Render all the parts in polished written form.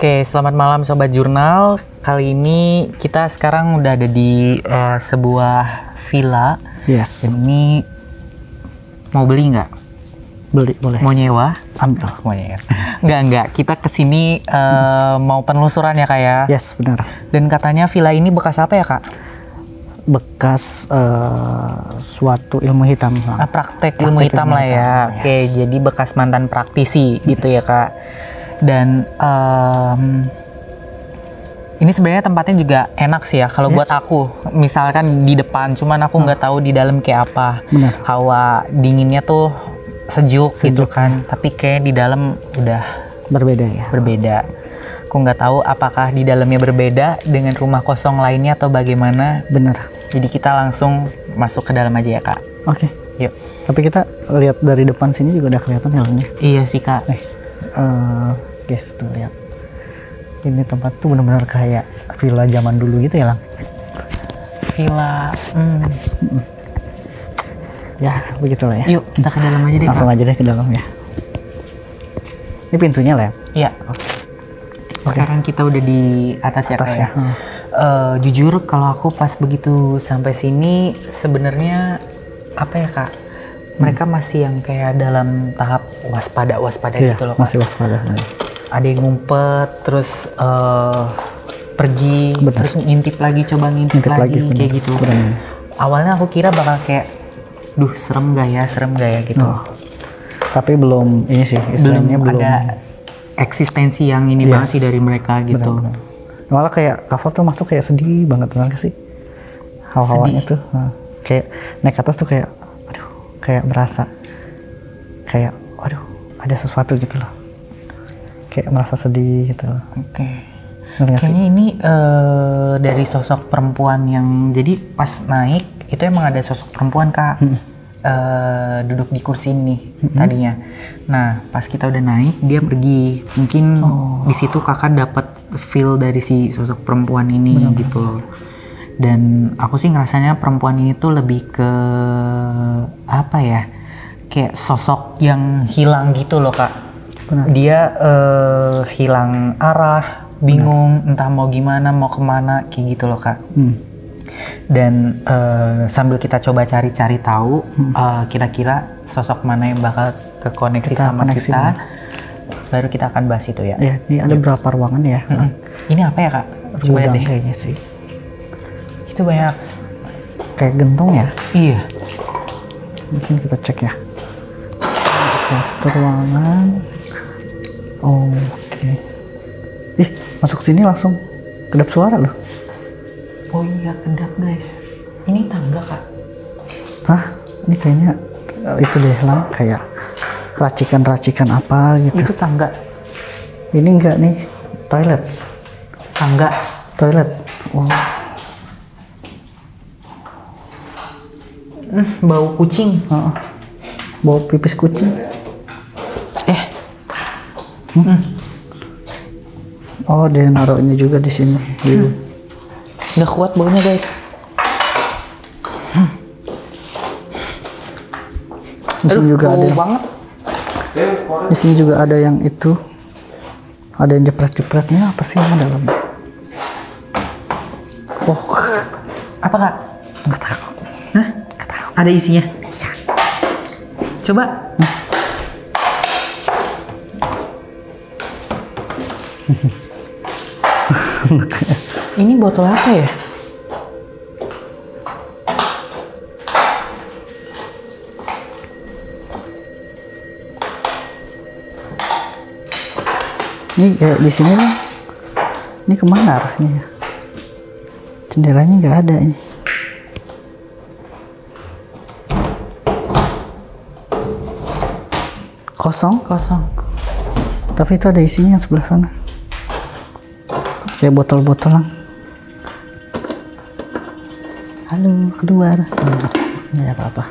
Oke, selamat malam Sobat Jurnal. Kali ini kita sekarang udah ada di sebuah villa. Yes. Dan ini mau beli nggak? Beli, boleh. Mau nyewa? Ambil. Mau nyewa. Enggak. Kita kesini mau penelusuran ya Kak ya? Yes, benar. Dan katanya villa ini bekas apa ya Kak? Bekas suatu ilmu hitam. Praktek ilmu hitam lah ya. Yes. Oke, jadi bekas mantan praktisi gitu ya Kak. Dan ini sebenarnya tempatnya juga enak sih ya kalau buat aku, misalkan di depan, cuman aku nggak tahu di dalam kayak apa. Benar. Hawa dinginnya tuh sejuk gitu kan, tapi kayak di dalam udah Berbeda ya. berbeda. Aku nggak tahu apakah di dalamnya berbeda dengan rumah kosong lainnya atau bagaimana. Benar. Jadi kita langsung masuk ke dalam aja ya Kak. Oke. Yuk. Tapi kita lihat dari depan sini juga udah kelihatan helmnya. Iya sih Kak. Guys, tuh lihat. Ini tempat tuh benar-benar kayak villa zaman dulu gitu ya, Lang. Villa. Ya, begitulah ya. Yuk kita ke dalam aja deh Langsung Kak. aja deh ke dalam ya. Ini pintunya lah ya. Iya. Sekarang kita udah di atas ya Kak Atas ya. Jujur kalau aku pas begitu sampai sini sebenarnya apa ya Kak? Mereka masih yang kayak dalam tahap waspada Iya, gitu loh Kak. masih waspada. Ada yang ngumpet, terus pergi, Benar. terus ngintip lagi, coba ngintip lagi, benar. kayak gitu. Benar. Awalnya aku kira bakal kayak, duh serem gak ya gitu. Tapi belum ini sih, istilahnya belum ada eksistensi yang ini banget sih dari mereka gitu. Benar. Malah kayak cover tuh masuk kayak sedih banget, benar gak sih? Hawa-hawanya tuh kayak naik ke atas tuh kayak aduh, kayak berasa kayak waduh ada sesuatu gitu loh, kayak merasa sedih gitu loh. Oke. Benar gak sih? Kayaknya ini dari sosok perempuan yang jadi pas naik itu emang ada sosok perempuan Kak. Duduk di kursi ini tadinya. Nah pas kita udah naik dia pergi. Mungkin di situ kakak dapat feel dari si sosok perempuan ini gitu loh. Dan aku sih ngerasanya perempuan ini tuh lebih ke apa ya? Kayak sosok yang hilang gitu loh Kak. Benar. Dia hilang arah, bingung entah mau gimana, mau kemana kayak gitu loh Kak. Dan sambil kita coba cari-cari tahu kira-kira sosok mana yang bakal kekoneksi sama kita, baru kita akan bahas itu ya. Ya, ini ada berapa ruangan ya? Ini apa ya Kak? Coba lihat Gudang deh. kayaknya sih. Itu banyak. Kayak gentong ya? Iya. Mungkin kita cek ya. Salah satu ruangan. Oke. Ih, masuk sini langsung kedap suara loh. Oh iya kedap guys. Ini tangga Kak. Hah? Ini kayaknya itu deh Lang, kayak racikan-racikan apa gitu. Itu tangga. Ini enggak nih, toilet. Tangga. Toilet. Oh, Bau kucing. bau pipis kucing. Oh, dia naruh ini juga di sini. Nggak kuat baunya guys. Di sini juga bau ada. banget. Di sini juga ada yang itu. Ada yang jepret-jepretnya apa sih yang dalamnya? Oh, Apa Kak? nggak tahu. Hah? Ada isinya? Coba. Ini botol apa ya? Ini kayak di sini nih. Ini kemana arahnya? Jendelanya nggak ada ini. Kosong. Tapi itu ada isinya yang sebelah sana. Kayak botol-botolan. Halo, keluar. Nggak ada apa-apa.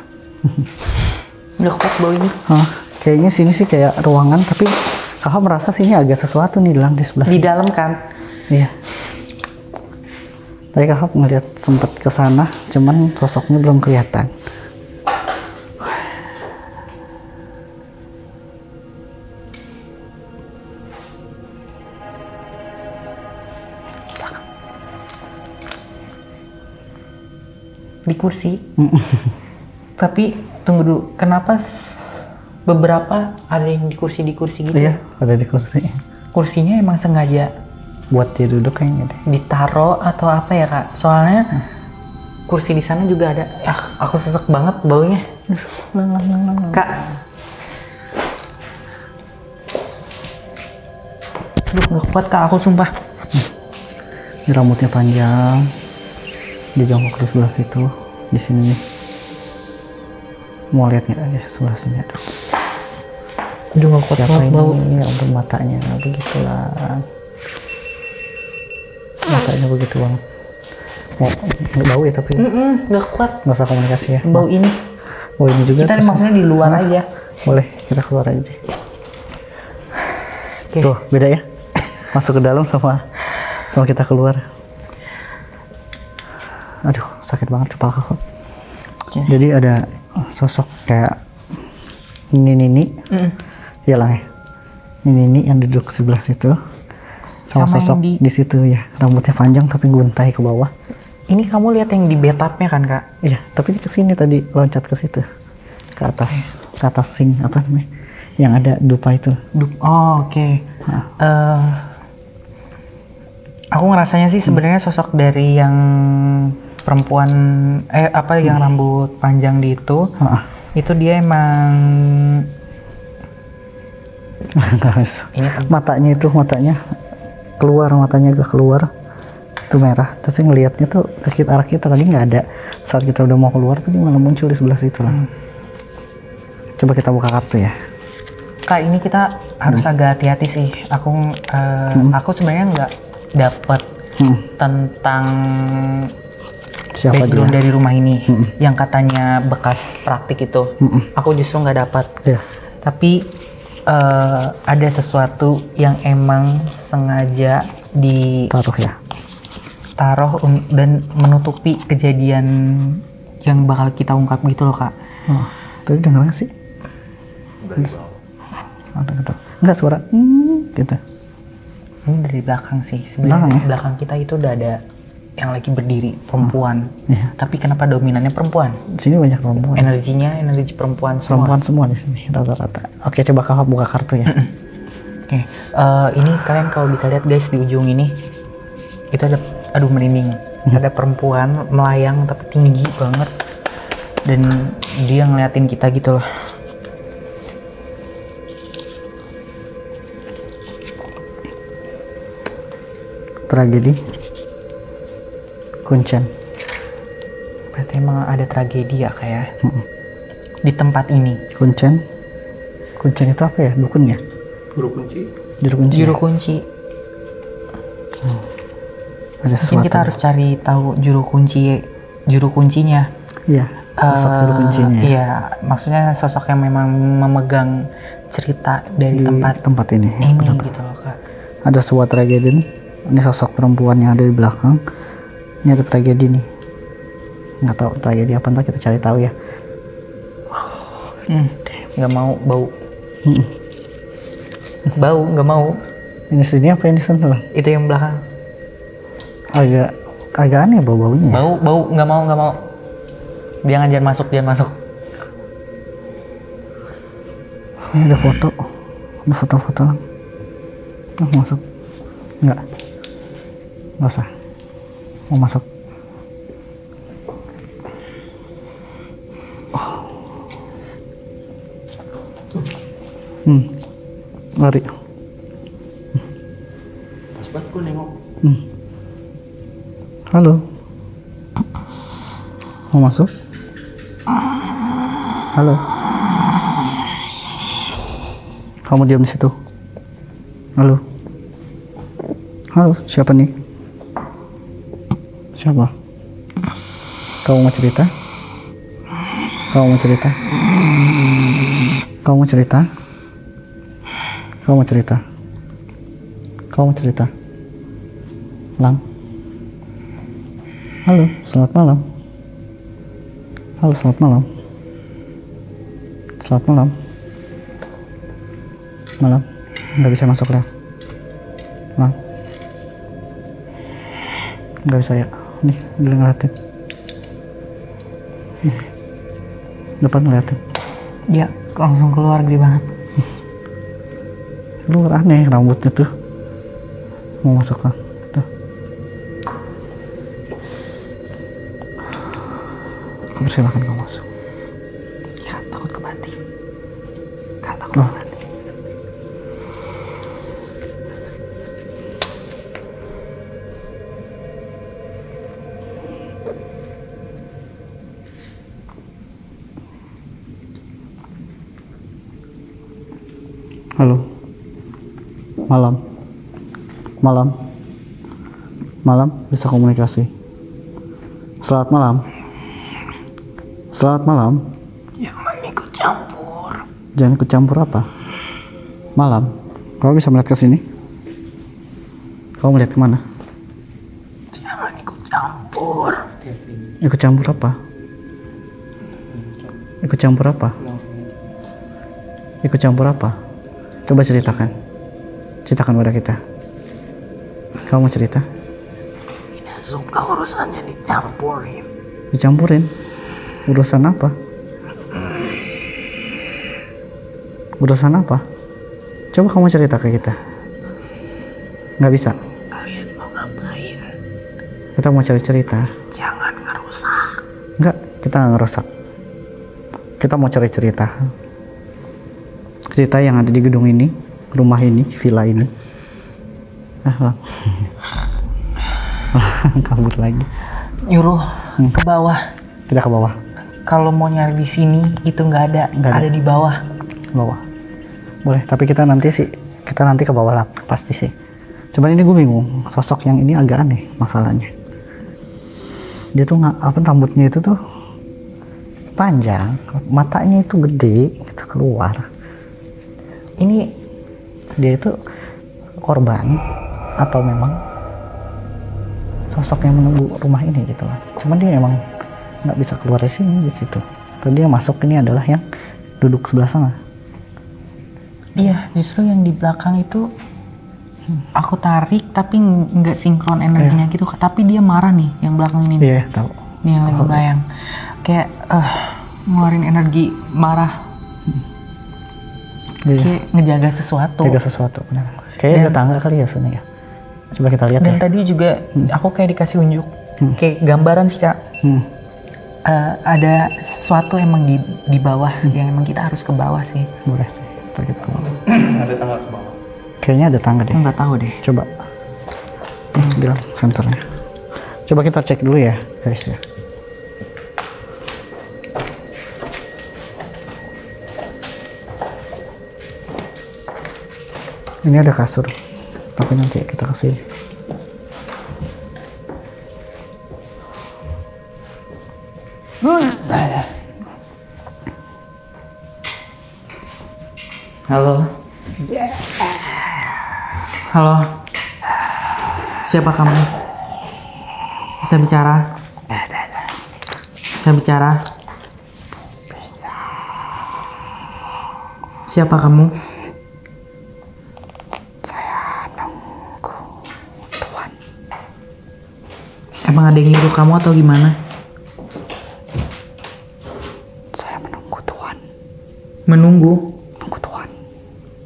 Nggak kuat bau ini. Kayaknya sini sih kayak ruangan, tapi kakak merasa sini agak sesuatu nih Lang di sebelah Di sini. dalam kan? Iya. Tadi kakak ngeliat sempet ke sana, cuman sosoknya belum kelihatan. di kursi. Tapi tunggu dulu, kenapa beberapa ada yang di kursi gitu? Iya, ada di kursi. Kursinya emang sengaja Buat dia duduk kayaknya deh. ditaro atau apa ya kak? Soalnya kursi di sana juga ada. Aku sesek banget baunya. Kak, aduh nggak kuat kak, aku sumpah. Ini rambutnya panjang. Dia jongkok di sebelah situ. Di sini nih. Mau lihat nggak guys sebelah sini? Aduh nggak kuat. Siapa bau. ini? Ya ampun, matanya begitulah. Matanya begitu banget. Mau nggak bau ya tapi Nggak kuat. nggak usah komunikasi ya. Bau ini. Bau ini juga. Kita terus- maksudnya di luar aja. Boleh kita keluar aja. Oke. Tuh beda ya. Masuk ke dalam sama kita keluar. Aduh sakit banget kepala aku. Oke. Jadi ada sosok kayak Nini. Ya lah ya. Nini yang duduk sebelah situ. Sama Sama sosok yang di situ ya. Rambutnya panjang tapi guntai ke bawah. Ini kamu lihat yang di bathtubnya kan kak? Iya, tapi ke sini tadi loncat ke situ. Ke atas sink apa namanya? Yang ada dupa itu. Oh oke. Aku ngerasanya sih sebenarnya sosok dari yang perempuan yang rambut panjang di itu dia emang ini matanya agak keluar itu merah, terus yang ngelihatnya tuh ke arah kita tadi nggak ada. Saat kita udah mau keluar tuh dia malah muncul di sebelah situ lah. Coba kita buka kartu ya kak, ini kita harus agak hati-hati sih. Aku sebenarnya nggak dapat tentang siapa background dia. dari rumah ini yang katanya bekas praktik itu. Aku justru nggak dapat. Iya. Tapi ada sesuatu yang emang sengaja ditaruh dan menutupi kejadian yang bakal kita ungkap gitu loh kak. Tadi dengar nggak sih? Enggak suara gitu. Ini dari belakang sih sebenarnya. Belakang ya? Belakang kita itu udah ada yang lagi berdiri perempuan. Iya. Tapi kenapa dominannya perempuan? Di sini banyak perempuan. Energinya energi perempuan semua. Perempuan semua di sini rata-rata. Oke, coba kakak buka kartu ya. Oke, ini kalian kalau bisa lihat guys di ujung ini itu ada, aduh merinding. Ada perempuan melayang tapi tinggi banget dan dia ngeliatin kita gitu loh. Tragedi kuncen. Berarti emang ada tragedi ya kayak di tempat ini. Kuncen itu apa ya? Dukun ya? Juru kunci. Juru kunci. Ada Mungkin kita harus cari tahu juru kuncinya. Iya, sosok juru kuncinya. Iya, maksudnya sosok yang memang memegang cerita dari Di tempat ini. gitu loh kak. Ada sebuah tragedi. Ini sosok perempuan yang ada di belakang. Ini ada tragedi nih. Nggak tahu tragedi apa, ntar kita cari tahu ya. Nggak mau bau. Bau nggak mau. Ini sini apa yang di sana? Itu yang belakang. Agak aneh bau-baunya ya. Bau nggak mau. Jangan masuk. Ini ada foto lah. Masuk. Nggak usah. Mau masuk. Lari. Pas banget gue nengok. Halo. Mau masuk? Halo. Kamu diam di situ. Halo. Halo, siapa nih? Siapa? Kamu mau cerita? Kamu mau cerita? Kamu mau cerita? Kamu mau cerita? Kamu mau cerita? Lang? Halo, selamat malam. Halo, selamat malam. Selamat malam. Malam. Nggak bisa masuk ya? Lang? Nggak bisa ya? Nih, dia ngeliatin. Depan ngeliatin. Dia langsung keluar gede banget. Lu aneh rambutnya tuh. Mau masuk kan? Tuh. Persilahkan kamu masuk. Kak, takut kebanting. Kak, takut Oh. kebanting. Halo. Malam. Malam. Malam bisa komunikasi. Selamat malam. Selamat malam. Jangan ikut campur. Jangan ikut campur apa? Malam. Kamu bisa melihat ke sini? Kamu melihat kemana? Jangan ikut campur. Ikut campur apa? Ikut campur apa? Ikut campur apa? Coba ceritakan. Ceritakan pada kita. Kamu mau cerita? Tidak suka urusannya dicampurin. Dicampurin? Urusan apa? Urusan apa? Coba kamu cerita ke kita. Nggak bisa? Kalian mau ngapain? Kita mau cari cerita. Jangan ngerusak. Nggak, kita nggak ngerusak. Kita mau cari cerita. Cerita yang ada di gedung ini, rumah ini, villa ini. Lang. Kabur lagi. Nyuruh ke bawah. Kita ke bawah. Kalau mau nyari di sini itu nggak ada. Nggak ada. Ada di bawah. Bawah. Boleh, tapi kita nanti ke bawah lah, pasti sih. Cuman ini gue bingung, sosok yang ini agak aneh masalahnya. Dia tuh rambutnya itu tuh panjang, matanya itu gede, itu keluar. Ini dia itu korban atau memang sosok yang menunggu rumah ini gitu lah. Cuman dia emang nggak bisa keluar dari sini, di situ. Tadi yang masuk ini adalah yang duduk sebelah sana. Iya, justru yang di belakang itu aku tarik tapi nggak sinkron energinya gitu. Tapi dia marah nih yang belakang ini. Iya, tahu. Nih yang lagi melayang. Kayak ngeluarin energi marah. Iya. Kayak ngejaga sesuatu. Jaga sesuatu, benar. Kayaknya ada tangga kali ya sana ya. Coba kita lihat Dan ya. tadi juga aku kayak dikasih unjuk. Kayak gambaran sih Kak. Ada sesuatu emang di bawah yang emang kita harus ke bawah sih. Boleh sih, kita ke bawah. Ada tangga ke bawah. Kayaknya ada tangga deh. Nggak tahu deh. Coba. Bilang senternya. Coba kita cek dulu ya, guys ya. Ini ada kasur, tapi nanti kita kasih. Halo. Halo. Siapa kamu? Bisa bicara? Bisa bicara? Siapa kamu? Emang ada yang nyuruh kamu atau gimana? Saya menunggu Tuhan. Menunggu? Menunggu Tuhan.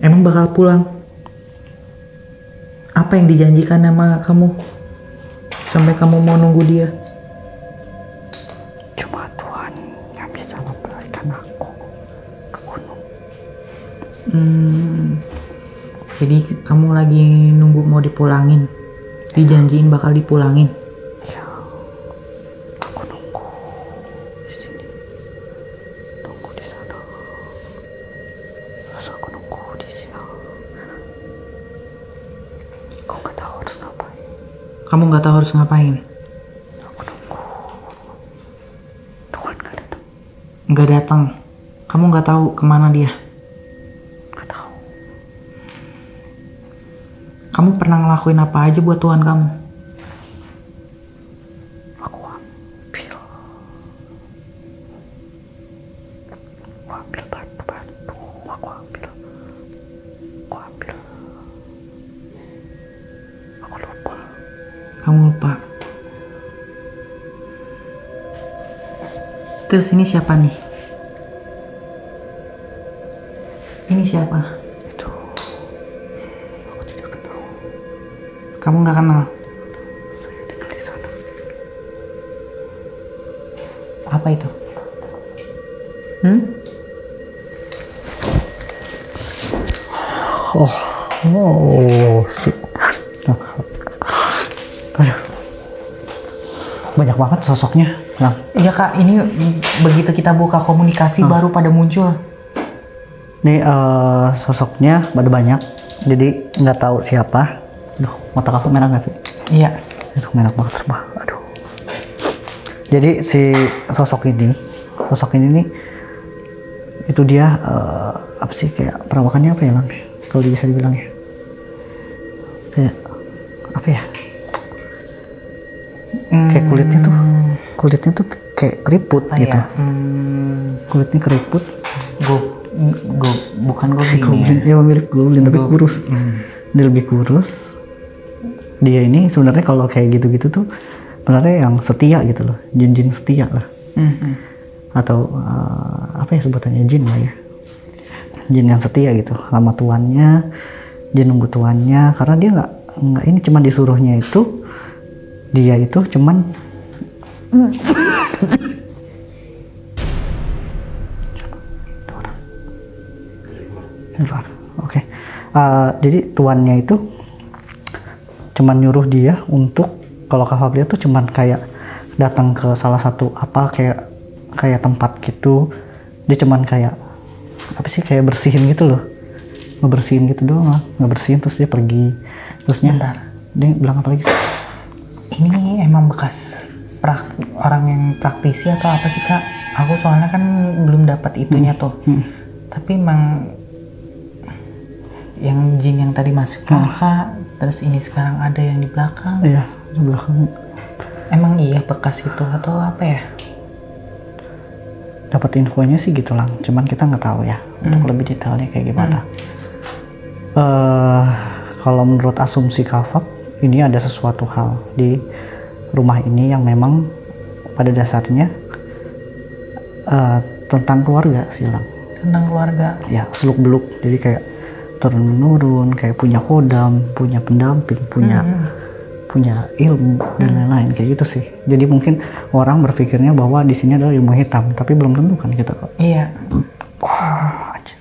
Emang bakal pulang? Apa yang dijanjikan sama kamu? Sampai kamu mau nunggu dia? Cuma Tuhan yang bisa memberikan aku ke gunung. Jadi kamu lagi nunggu mau dipulangin? Dijanjiin bakal dipulangin? Ya, aku nunggu di sini, nunggu di sana, terus aku nunggu di sini. Kau nggak tahu harus ngapain. Kamu nggak tahu harus ngapain? Aku nunggu. Tuhan nggak datang. Nggak datang. Kamu nggak tahu kemana dia? Nggak tahu. Kamu pernah ngelakuin apa aja buat Tuhan kamu? Aku ambil batu-batu. Aku ambil. Aku lupa. Kamu lupa. Terus ini siapa nih? Ini siapa? Itu. Aku tidak kenal. Kamu nggak kenal? Saya tinggal di sana. Apa itu? Hmm? Aduh. Banyak banget sosoknya. Nah, Iya kak, ini begitu kita buka komunikasi baru pada muncul. ini sosoknya ada banyak. Jadi nggak tahu siapa. Aduh, mata aku merah nggak sih? Iya. Aduh, merah banget sumpah. Aduh. Jadi si sosok ini nih itu dia apa sih, kayak perawakannya apa ya Lang? Kalau bisa dibilang ya. Kayak apa ya? Kayak kulitnya tuh kayak keriput gitu. Iya. Kulitnya keriput. Bukan goblin Goblin, ya mirip goblin tapi kurus. Dia lebih kurus. Dia ini sebenarnya kalau kayak gitu-gitu tuh sebenarnya yang setia gitu loh, jin-jin setia lah. Atau apa ya sebutannya, jin lah ya. Jin yang setia gitu sama tuannya, dia nunggu tuannya karena dia nggak ini cuma disuruhnya itu, dia itu cuman Oke. Jadi tuannya itu cuman nyuruh dia untuk, kalau Kak Fabria tuh cuman kayak datang ke salah satu apa kayak tempat gitu, dia cuman kayak apa sih, kayak bersihin gitu loh, ngebersihin gitu doang, ngebersihin terus dia pergi. Terusnya Bentar. dia bilang apa lagi? Ini emang bekas orang yang praktisi atau apa sih kak? Aku soalnya kan belum dapat itunya tuh. Tapi emang yang jin yang tadi masuk kakak, terus ini sekarang ada yang di belakang. Iya, di belakang. Emang iya bekas itu atau apa ya? Dapat infonya sih gitu lah, cuman kita nggak tahu ya untuk lebih detailnya kayak gimana. Kalau menurut asumsi Kafab, ini ada sesuatu hal di rumah ini yang memang pada dasarnya tentang keluarga sih Lang. Tentang keluarga. Ya, seluk beluk, jadi kayak turun menurun, kayak punya kodam, punya pendamping, punya ilmu dan lain-lain kayak gitu sih. Jadi mungkin orang berpikirnya bahwa di sini adalah ilmu hitam, tapi belum tentu kan kita kok. Iya. Wah, aja.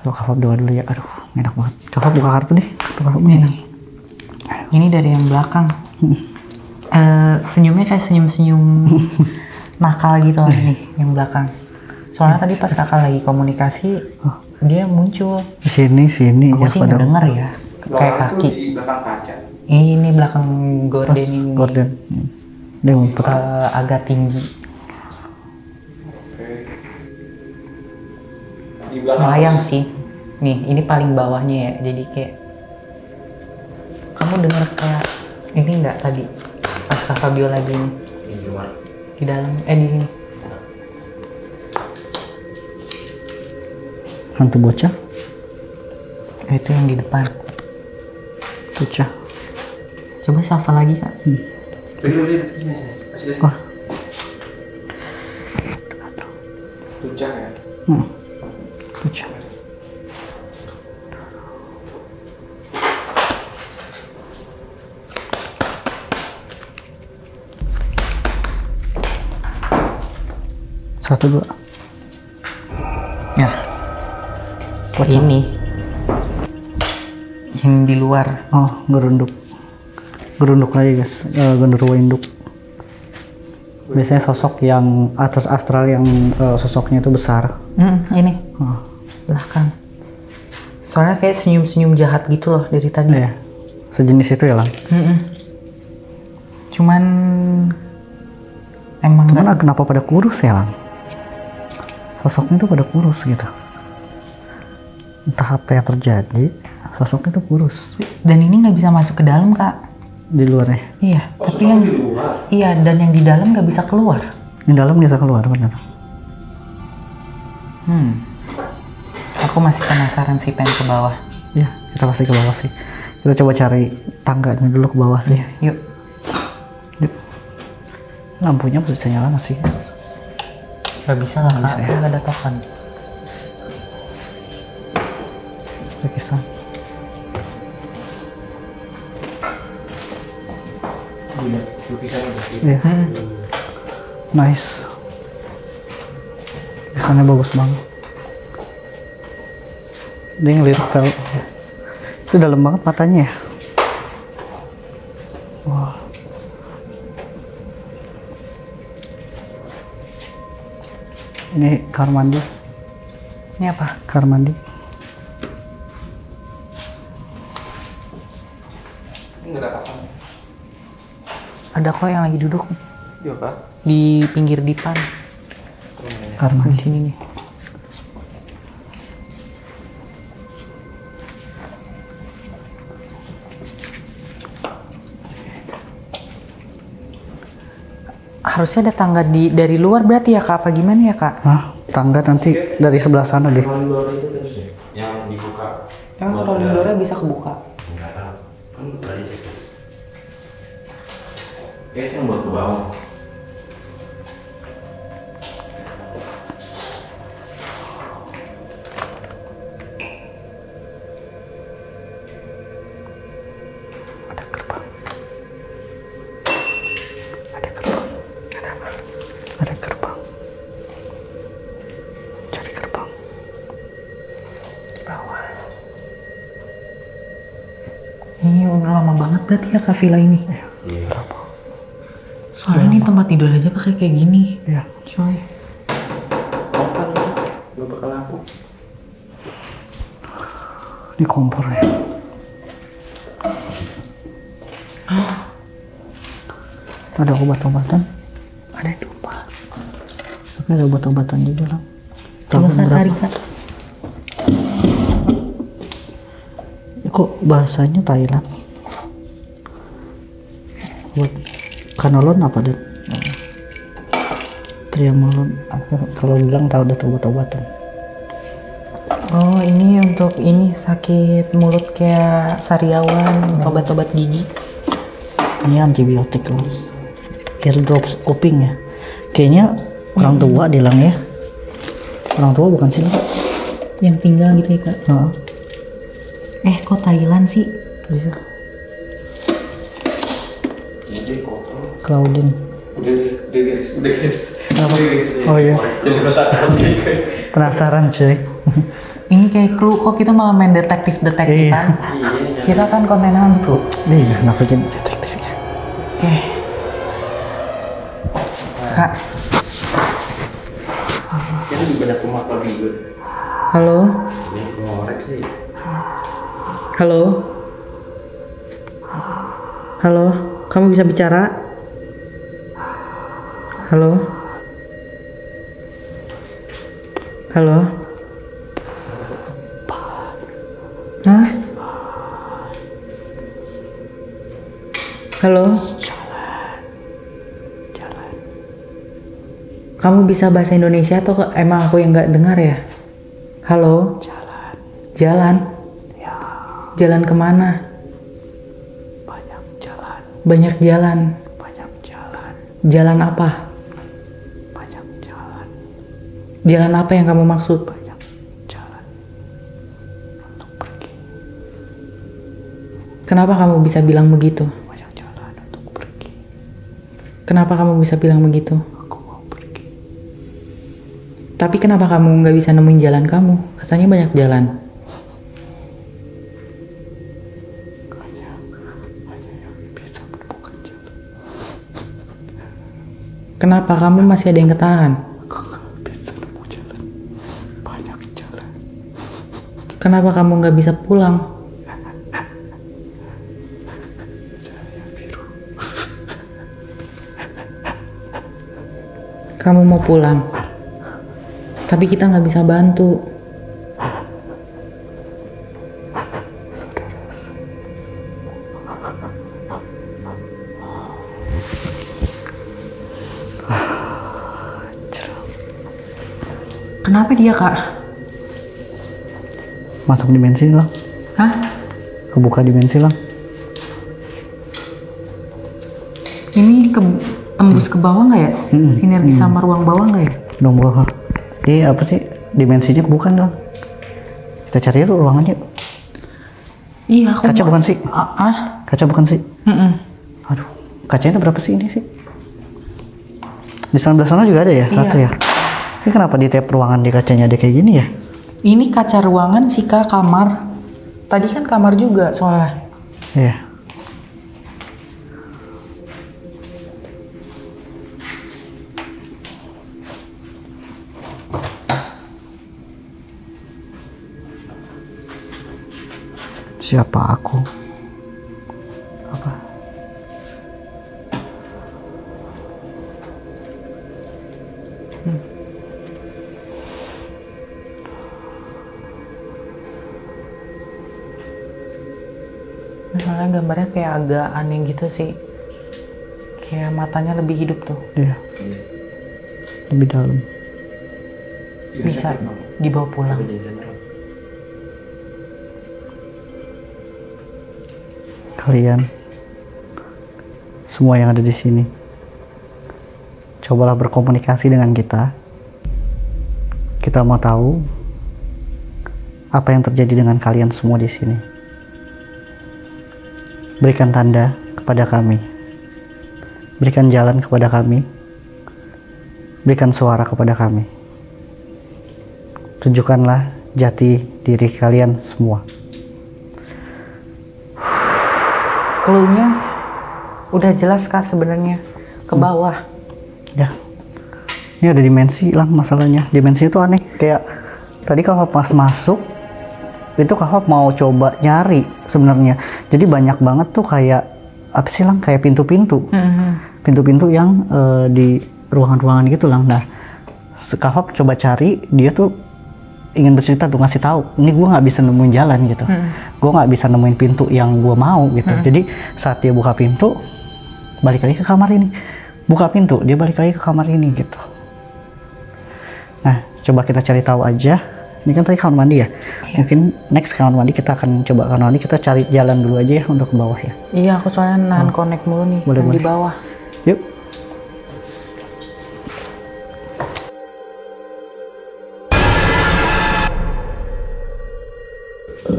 Kalau Kafab doa dulu ya, aduh enak banget. Kafab buka kartu deh, kartu Kafab ini. Ini dari yang belakang. Senyumnya kayak senyum-senyum nakal gitu lah nih yang belakang. Soalnya tadi pas kakak lagi komunikasi, dia muncul. Sini Aku ya sih pada ngedenger ya, kayak kaki. Di belakang kaca. Ini belakang gorden ini. gorden. Dia ngumpet. Agak tinggi. Di belakang. Melayang sih. Nih, ini paling bawahnya ya. Jadi kayak kamu denger kayak ini enggak tadi pas Kak Fabio lagi ini di dalam di sini. Hantu bocah. Itu yang di depan. Bocah. Coba sapa lagi kak. Sini. Kasih. Wah. Tuncang ya. Bocah. Satu dua. Ya. Bocah. Ini yang di luar. Oh, gerunduk lagi guys, genderuwo induk. Biasanya sosok yang atas astral yang sosoknya itu besar. Ini belakang. Soalnya kayak senyum-senyum jahat gitu loh dari tadi. Iya, sejenis itu ya Lang. Cuman emang Cuman kenapa pada kurus ya Lang? Sosoknya tuh pada kurus gitu. Entah apa yang terjadi, sosoknya tuh kurus dan ini nggak bisa masuk ke dalam kak. di luarnya. Iya, tapi yang iya dan yang di dalam nggak bisa keluar. Yang dalam bisa keluar benar. Aku masih penasaran sih, pengen ke bawah. Iya, kita pasti ke bawah sih. Kita coba cari tangganya dulu ke bawah sih. Yuk. Yuk. Lampunya bisa nyala nggak sih? Gak bisa lah kak, karena gak ada token. Lukisan. Gila, lukisan udah gitu. Iya. Nice. Lukisannya bagus banget. Dia ngelirik tahu. Itu dalam banget matanya ya. Wah. Ini kamar mandi. Ini apa? Kamar mandi. Ini nggak ada apa-apa. Ada kok yang lagi duduk Iya pak. di pinggir dipan. Kamar Di mandi. sini nih. Harusnya ada tangga dari luar berarti ya kak? Apa gimana ya kak? Nah, tangga nanti dari sebelah sana deh. Rolling itu terus ya, yang dibuka. Emang rolling door-nya bisa kebuka? Enggak tahu, kan tadi situ. Kayaknya buat ke bawah. Ada gerbang. Ada gerbang. Ada apa? Ada gerbang. Cari gerbang. Di bawah. Ini udah lama banget berarti ya kak villa ini? Iya. Berapa? Soalnya ini tempat tidur aja pakai kayak gini. Iya. Coy. Total nggak bakal lampu. Ini kompornya. Ada obat-obatan. Ada dupa. Tapi ada obat-obatan juga lah. Coba Tahun kak berapa? tarik kak. Kok bahasanya Thailand? Buat kanolon apa deh? Triamolon apa? Kalau bilang tahu udah obat-obatan. Oh ini untuk ini sakit mulut kayak sariawan, obat-obat gigi. Ini antibiotik loh. Ear drops kuping ya. Kayaknya orang tua bilang ya. Orang tua bukan sih? Yang tinggal gitu ya kak. Nah, Kok Thailand sih? iya. Jadi kotor. Claudine. Udah guys, udah guys. Apa? Udah, guys. Oh iya. Jadi kotak Penasaran cuy. Ini kayak clue kok kita malah main detektif-detektifan. Iya. Kita kan konten hantu. Iya, kenapa jadi detektifnya? Oke. Kak, Kita lebih banyak rumah lebih good. halo? Ini ngorek sih. Halo? Halo? Kamu bisa bicara? Halo? Halo? Hah? Halo? Kamu bisa bahasa Indonesia atau emang aku yang nggak dengar ya? Halo? Jalan? Jalan kemana? Banyak jalan, Banyak jalan. banyak jalan, Jalan apa? banyak jalan, Jalan apa yang kamu maksud? banyak jalan untuk pergi, Kenapa kamu bisa bilang begitu? banyak jalan untuk pergi. Kenapa kamu bisa bilang begitu? Aku mau pergi. Tapi kenapa kamu nggak bisa nemuin jalan kamu? Katanya banyak jalan. Hanya yang bisa menemukan jalan. Kenapa kamu masih ada yang ketahan? Aku nggak bisa nemu jalan. Banyak jalan. Kenapa kamu nggak bisa pulang? Cahaya biru. Kamu mau pulang, tapi kita nggak bisa bantu. Kenapa dia kak? Masuk dimensi lang. Hah? Kebuka dimensi lang. Ini tembus ke bawah nggak ya? Sinergi sama ruang bawah nggak ya? Nunggu. Apa sih dimensinya bukan dong. Kita cari dulu ruangannya. Iya, aku Kaca bukan sih? Kaca bukan sih? Aduh, kacanya berapa sih ini sih? Di sebelah sana juga ada ya, satu ya. Ini kenapa di tiap ruangan di kacanya ada kayak gini ya? Ini kaca ruangan sih Kak, kamar. Tadi kan kamar juga soalnya. Iya. Siapa aku? Apa? Soalnya gambarnya kayak agak aneh gitu sih. Kayak matanya lebih hidup tuh. Iya. Lebih dalam. Bisa dibawa pulang. Kalian semua yang ada di sini, cobalah berkomunikasi dengan kita. Kita mau tahu apa yang terjadi dengan kalian semua di sini. Berikan tanda kepada kami, berikan jalan kepada kami, berikan suara kepada kami. Tunjukkanlah jati diri kalian semua. Clue-nya udah jelas Kak sebenarnya, ke bawah. Ya, ini ada dimensi lah masalahnya. Dimensi itu aneh. Kayak tadi kalau pas masuk itu Kak mau coba nyari sebenarnya. Jadi banyak banget tuh kayak apa sih Lang? Kayak pintu-pintu, pintu-pintu yang di ruangan-ruangan gitu Lang. Nah, Kak coba cari, dia tuh ingin bercerita tuh ngasih tahu, ini gue nggak bisa nemuin jalan gitu, gue nggak bisa nemuin pintu yang gue mau gitu. Jadi saat dia buka pintu, balik lagi ke kamar ini, buka pintu, dia balik lagi ke kamar ini gitu. Nah, coba kita cari tahu aja. Ini kan tadi kamar mandi ya. Mungkin next kamar mandi kita akan coba kamar mandi, kita cari jalan dulu aja ya untuk ke bawah ya. Iya, aku soalnya nahan connect mulu nih Boleh, yang boleh. di bawah. Yuk.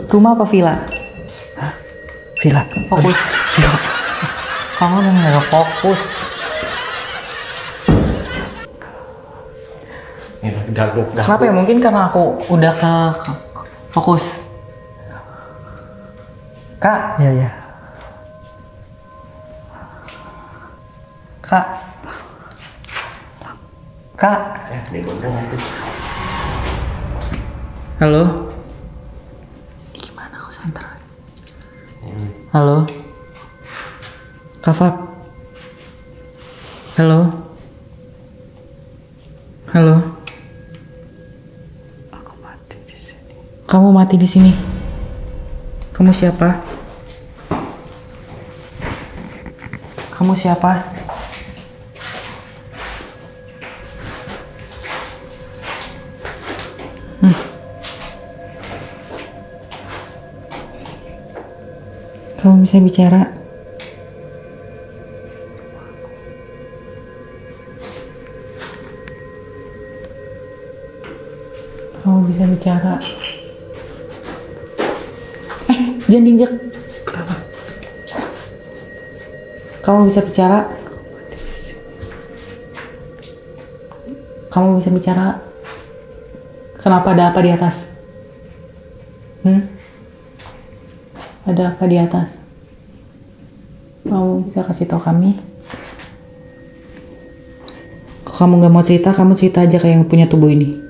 Rumah apa villa? Villa. Fokus. Siap. Kamu udah nggak fokus. Kenapa ya? Mungkin karena aku udah fokus. Kak, Iya, iya. Kak. Kak. Halo. Ini gimana aku center? Halo. Kak Fab. Halo. Halo. Aku mati di sini. Kamu mati di sini. Kamu siapa? Kamu siapa? Kamu bisa bicara? Kamu bisa bicara? Jangan diinjek. Kamu bisa bicara? Kamu bisa bicara? Kenapa ada apa di atas? Ada apa di atas? Kamu bisa kasih tahu kami? Kalau kamu nggak mau cerita, kamu cerita aja kayak yang punya tubuh ini.